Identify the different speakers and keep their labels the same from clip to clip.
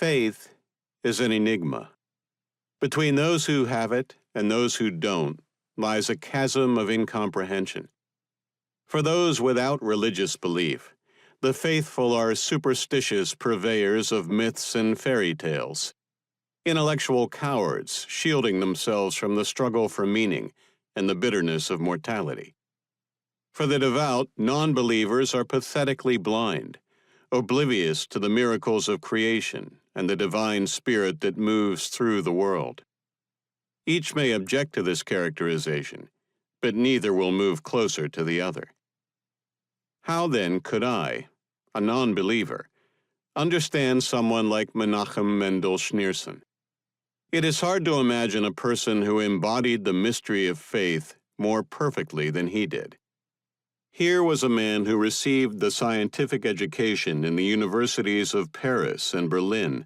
Speaker 1: Faith is an enigma. Between those who have it and those who don't lies a chasm of incomprehension. For those without religious belief, the faithful are superstitious purveyors of myths and fairy tales, intellectual cowards shielding themselves from the struggle for meaning and the bitterness of mortality. For the devout, non-believers are pathetically blind, oblivious to the miracles of creation and the divine spirit that moves through the world. Each may object to this characterization, but neither will move closer to the other. How then could I, a non-believer, understand someone like Menachem Mendel Schneerson? It is hard to imagine a person who embodied the mystery of faith more perfectly than he did. Here was a man who received the scientific education in the universities of Paris and Berlin,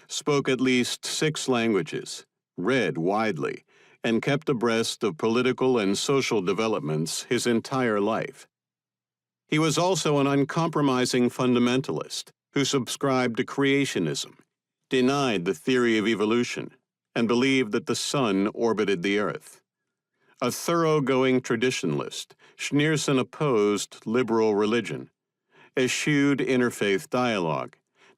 Speaker 1: spoke at least 6 languages, read widely, and kept abreast of political and social developments his entire life. He was also an uncompromising fundamentalist who subscribed to creationism, denied the theory of evolution, and believed that the sun orbited the earth. A thoroughgoing traditionalist, Schneerson opposed liberal religion, eschewed interfaith dialogue,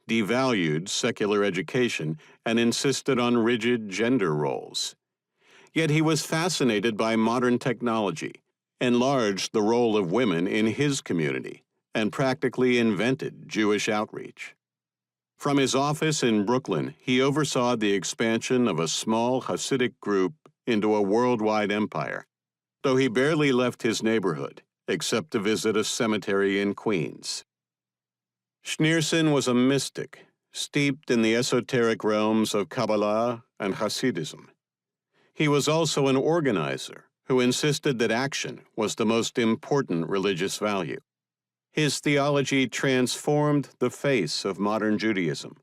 Speaker 1: devalued secular education, and insisted on rigid gender roles. Yet he was fascinated by modern technology, enlarged the role of women in his community, and practically invented Jewish outreach. From his office in Brooklyn, he oversaw the expansion of a small Hasidic group into a worldwide empire, though he barely left his neighborhood, except to visit a cemetery in Queens. Schneerson was a mystic, steeped in the esoteric realms of Kabbalah and Hasidism. He was also an organizer who insisted that action was the most important religious value. His theology transformed the face of modern Judaism,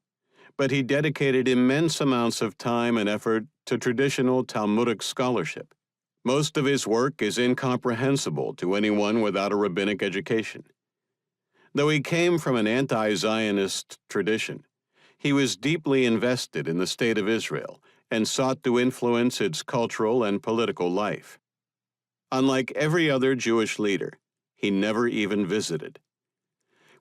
Speaker 1: but he dedicated immense amounts of time and effort to traditional Talmudic scholarship. Most of his work is incomprehensible to anyone without a rabbinic education. Though he came from an anti-Zionist tradition, he was deeply invested in the State of Israel and sought to influence its cultural and political life. Unlike every other Jewish leader, he never even visited.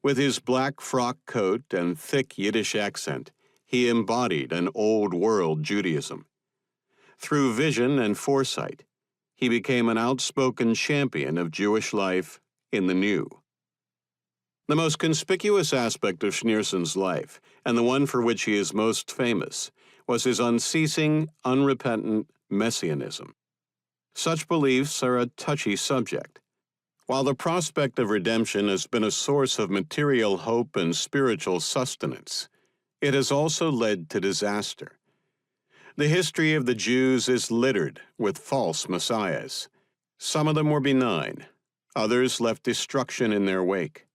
Speaker 1: With his black frock coat and thick Yiddish accent, he embodied an old-world Judaism. Through vision and foresight, he became an outspoken champion of Jewish life in the new. The most conspicuous aspect of Schneerson's life, and the one for which he is most famous, was his unceasing, unrepentant messianism. Such beliefs are a touchy subject. While the prospect of redemption has been a source of material hope and spiritual sustenance, it has also led to disaster. The history of the Jews is littered with false messiahs. Some of them were benign, others left destruction in their wake.